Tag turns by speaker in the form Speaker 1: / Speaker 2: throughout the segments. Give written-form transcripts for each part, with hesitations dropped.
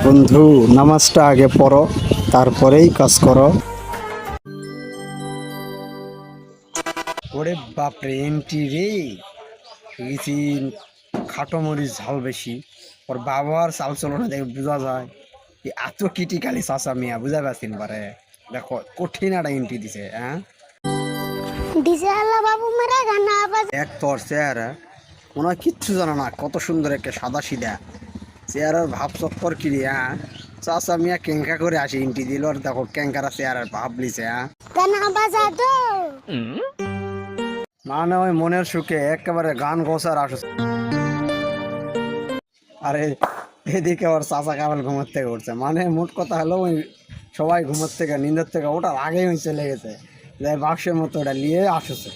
Speaker 1: বন্ধু, নামাজটা আগে পড়ো, তারপরেই কাজ করো। ওরে বাপরে, এন্ট্রি রে গেছি। খাটো মরিচ ঝাল বেশি। ওর বাবার চাল চলো না দেখে বোঝা যায় এত ক্রিটিক্যালি চাচা মিয়া, বুঝা পারছেন পারে। দেখো কঠিন একটা এন্ট্রি দিছে। হ্যাঁ, এক তোর চেহারা মনে হয় কিচ্ছু জানো না, কত সুন্দর একটা সাদা সিধা চেহারার ভাব চক্কর কিরি। হ্যাঁ, চাচা মিয়া কেঙ্কা করে আসে এন্ট্রি দিল, আর দেখো কেঙ্কারা চেহারার ভাব লিছে। হ্যাঁ, মানে ওই মনের সুখে একেবারে গান গোসার আসে। আরে এদিকে ওর চাচা কেবল ঘুমোর থেকে উঠছে, মানে মোট কথা হলো ওই সবাই ঘুমোর থেকে নিন্দের থেকে ওটার আগেই ওই চলে গেছে, বাক্সের মতো ওটা নিয়ে আসছে।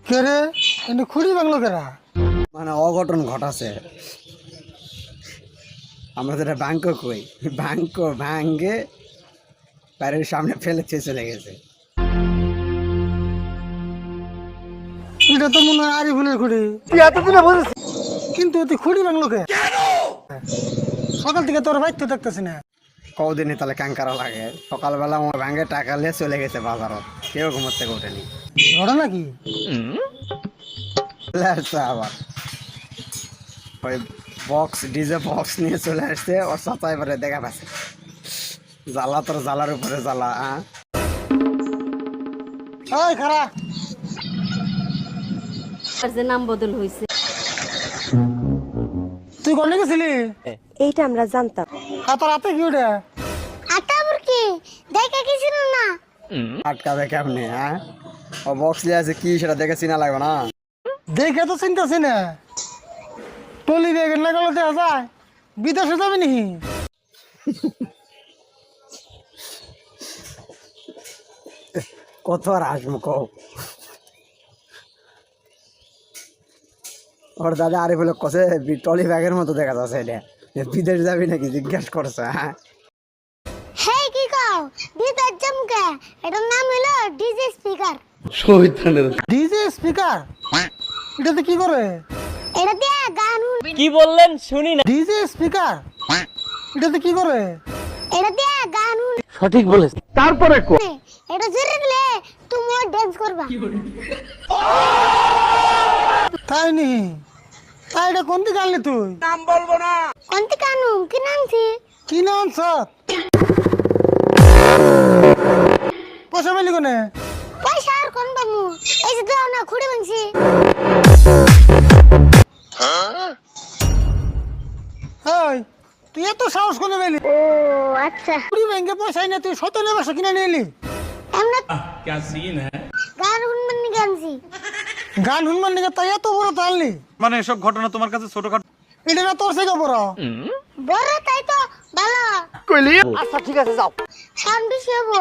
Speaker 2: কে রে এনে খুঁড়ি বাংলো কেরা?
Speaker 1: মানে অঘটন ঘটাছে। আমরা যেটা ব্যাংক কই, ব্যাংক ভাঙ্গে বাড়ির সামনে ফেলে চলে গেছে।
Speaker 2: এটা তো মনে হয় আরিফুলের খুঁড়ি, কিন্তু তুই খুঁড়ি বাংলো কে? সকাল থেকে তোর বাইতে দেখতেছি না।
Speaker 1: কদিনই তাহলে ক্যাঙ্কারা লাগে। সকালবেলা আমার ব্যাংকে টাকা নিয়ে চলে গেছে বাজারত, কেউ ঘুমোর থেকে ওঠেনি।
Speaker 2: ঘটনা নাকি?
Speaker 1: চলে আসছে আবার ওই বক্স, ডিজে বক্স নিয়ে চলে আসছে। ওর চাচা এবারে দেখা পাচ্ছে জ্বালা, তোর জ্বালার উপরে জ্বালা।
Speaker 2: ওই খারা,
Speaker 3: যে নাম বদল হয়েছে।
Speaker 2: তুই কোনে গেছিলি?
Speaker 3: এইটা আমরা জানতাম।
Speaker 2: তোর হাতে কি ওটা?
Speaker 1: আটকাবে কেমনি? হ্যাঁ, ও বক্স নিয়ে আছে কি সেটা দেখে চিনা লাগবে না?
Speaker 2: দেখে তো চিন্তাছি না। টলি ব্যাগের না গেলে দেখা যায় বিদেশে যাবি নাকি?
Speaker 1: কত আর আসবো কও। ওর দাদা আরে বলে কষে টলি ব্যাগের মতো দেখা যাচ্ছে, এটা বিদেশ যাবি নাকি জিজ্ঞাসা করছে। হ্যাঁ,
Speaker 2: এটার নাম হলো ডিজে স্পিকার। ডিজে স্পিকার এটাতে কি করে?
Speaker 4: এটা দিয়ে গান
Speaker 5: কি বললেন শুনি না।
Speaker 2: ডিজে স্পিকার এটাতে কি করে?
Speaker 4: এটা দিয়ে গান
Speaker 5: সঠিক বলেছ, তারপরে কো
Speaker 4: এটা জোরে দিলে তুমি ডান্স করবা।
Speaker 2: তাই নি? তাই এটা কোন দিকে আনলি তুই?
Speaker 5: নাম বলবো না।
Speaker 4: কোনটি কানু কি নামছি?
Speaker 2: কি নাম সব? পয়সা পেলি কোনে?
Speaker 4: পয়সা আর কোন বামু, এই যে দাও না খুঁড়ে ভাঙছি।
Speaker 2: ওই তুই এত সাহস কোনে পেলি?
Speaker 4: ও আচ্ছা,
Speaker 2: কুড়ি ব্যাংকে পয়সা না, তুই 17 বছর কিনে নিয়ে এলি।
Speaker 4: আমরা
Speaker 5: क्या सीन है?
Speaker 4: গান শুনবেন নি গানছি।
Speaker 2: গান শুনবার নিকে তাই এত বড় তো আনলি?
Speaker 5: মানে এসব ঘটনা তোমার কাছে ছোটখাটো
Speaker 2: এটা না তোর থেকে বড়?
Speaker 4: বড় তাই তো ভালো।
Speaker 5: কইলি?
Speaker 2: আচ্ছা ঠিক আছে যাও।
Speaker 4: সাউন্ড বেশি হবো।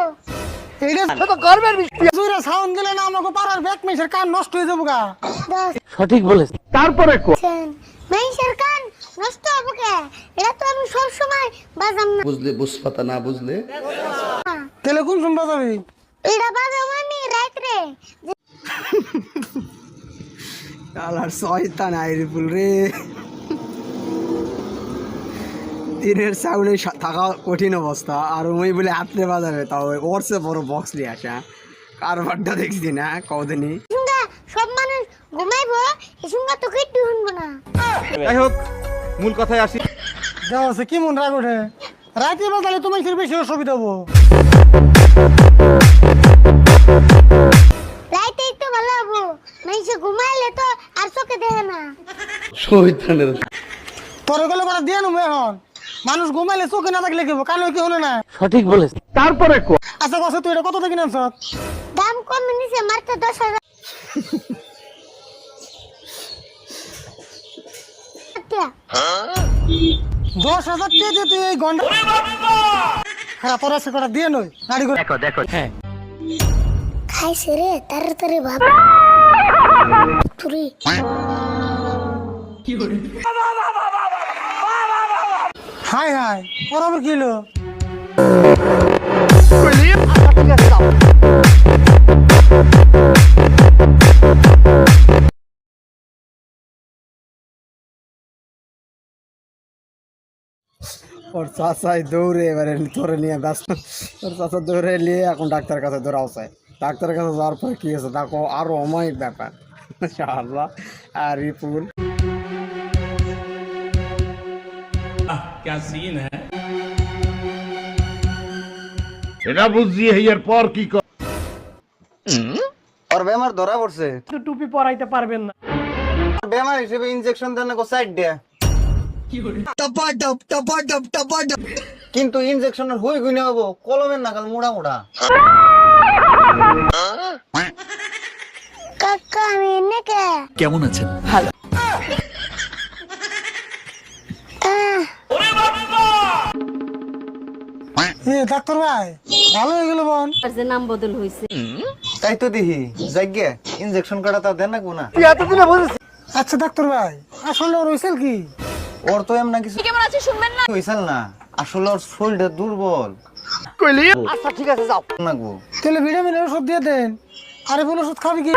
Speaker 2: এইটা তো গর্বের বিষয়। জোরে সাউন্ড দিলে না আমাকে পাড়ার ব্যাক মেশের কান নষ্ট হয়ে যাবো গা।
Speaker 5: সঠিক বলেছ, তারপরে কো
Speaker 4: মেয়ের কান নষ্ট হবো কে? এটা তো আমি সব সময় বাজাম না।
Speaker 6: বুঝলে বুঝপাতা না বুঝলে
Speaker 2: তাহলে কোন শুনবা যাবি?
Speaker 4: এটা বাজাম আমি রাত্রে।
Speaker 1: আলার শয়তান আইরিপুল রে, তীরের সাউন্ডে থাকা কঠিন অবস্থা, আর ওই বলে হাতরে বাজাবে, তাও ওর সে বড় বক্স নিয়ে আসা। কারবারটা দেখছি না কদিনই।
Speaker 4: সঙ্গে সব মানুষ ঘুমাইবো, এই সঙ্গে তো কিচ্ছু শুনবো না।
Speaker 5: যাই হোক, মূল কথায় আসি।
Speaker 2: যাও সে কি মন রাগ ওঠে? রাতে বাজালে তোমার বেশি অসুবিধা হবো।
Speaker 4: রাইতে একটু ভালো হবো, মানুষে ঘুমাইলে তো আর চোখে দেখে না।
Speaker 6: শহীদানের
Speaker 2: তোর গেলে করে দিয়ে নেবো এখন। মানুষ ঘুমাইলে চোখে না থাকলে কি কানে কি হলো না?
Speaker 5: সঠিক বলেছ, তারপরে কো
Speaker 2: আচ্ছা কত তুই এটা কত থেকে নামছ?
Speaker 4: দাম কম নিছে মাত্র 10,000 টাকা।
Speaker 2: 10,000 টাকা দিয়ে তুই এই ঘন্টা হ্যাঁ তোর সে কটা দিয়ে নই গাড়ি করে
Speaker 5: দেখো দেখো। হ্যাঁ,
Speaker 4: খাইছে রে তাড়াতাড়ি ভাব তুই।
Speaker 2: হাই হাই ওর আবার কি হলো?
Speaker 1: ওর চাচাই দৌড়ে এবারে ধরে নিয়ে ব্যস্ত, ওর চাচা দৌড়ে নিয়ে এখন ডাক্তারের কাছে দৌড়াও চায়। ডাক্তারের কাছে যাওয়ার পরে কি হয়েছে দেখো, আরো অমায়িক ব্যাপার। আল্লাহ আর রিপুল
Speaker 5: এটা বুঝছি এর পর কি কর।
Speaker 7: ওর বেমার ধরা পড়ছে,
Speaker 2: টুপি পরাইতে পারবেন না।
Speaker 7: বেমার হিসেবে ইনজেকশন দেন না সাইড দেয়া, কিন্তু ইনজেকশনের হই গুনে হবো কলমের নাগাল মোড়া মোড়া।
Speaker 4: কাকা আমি এনে কে
Speaker 6: কেমন আছেন?
Speaker 2: ডাক্তার ভাই ভালো হয়ে গেল বোন।
Speaker 3: আর যে নাম বদল হয়েছে
Speaker 7: তাই তো দেখি যাইগে ইনজেকশন কাটা তা দেন না গুনা।
Speaker 2: আচ্ছা ডাক্তার ভাই আসলে ওর হয়েছিল কি?
Speaker 7: ওর তো এমন কিছু কেমন আছে শুনবেন না হইছাল না, আসলে ওর শরীরটা দুর্বল।
Speaker 5: কইলি
Speaker 7: আচ্ছা ঠিক আছে যাও না গো।
Speaker 2: তাহলে ভিটামিনের ওষুধ দিয়ে দেন। আরে বল ওষুধ খাবি কি?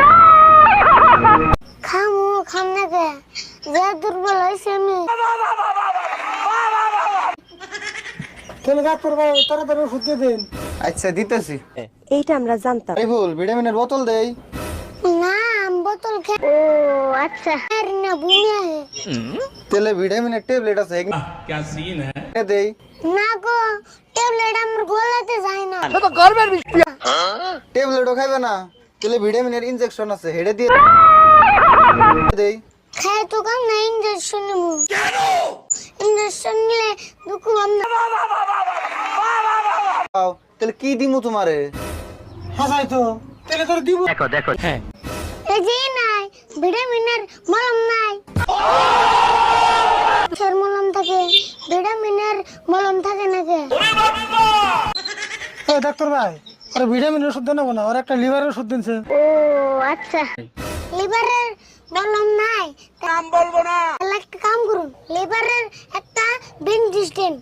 Speaker 4: খাম না কে যে দুর্বল হয়েছে আমি।
Speaker 2: তাহলে ডাক্তার ভাই তাড়াতাড়ি ওষুধ দিয়ে দেন।
Speaker 7: আচ্ছা দিতেছি।
Speaker 3: এইটা আমরা জানতাম।
Speaker 7: আরে ভুল ভিটামিনের বোতল দেই
Speaker 4: না আমি বোতল খেয়ে ও আচ্ছা আর না বমি আহে।
Speaker 7: তাহলে ভিটামিনের ট্যাবলেট আছে দেই
Speaker 4: না গো ট্যাবলেট আমার গলাতে যায় না।
Speaker 7: ট্যাবলেটও খাইবে না, তাহলে ভিটামিনের ইনজেকশন আছে হেডে দিয়ে দেই।
Speaker 4: খায় তো কাম না ইনজেকশন নিমু। ইনজেকশন নিলে দুঃখ পাম না।
Speaker 7: আও, তাহলে কি দিমু তোমারে?
Speaker 2: হাসাই তো তাহলে তোর দিব।
Speaker 4: এই যে নাই ভিটামিনের মলম নাই। স্যার মলম থাকে ভিটামিনের মলম থাকে নাকি?
Speaker 2: এই ডাক্তার ভাই আরে ভিটামিনের ওষুধ দেন না, ওর একটা লিভারের ওষুধ দিনছে।
Speaker 4: ও আচ্ছা লিভারের মলম নাই। কাম বলবো না। একটা কাম করুন লিভারের একটা বেঞ্জিস দেন।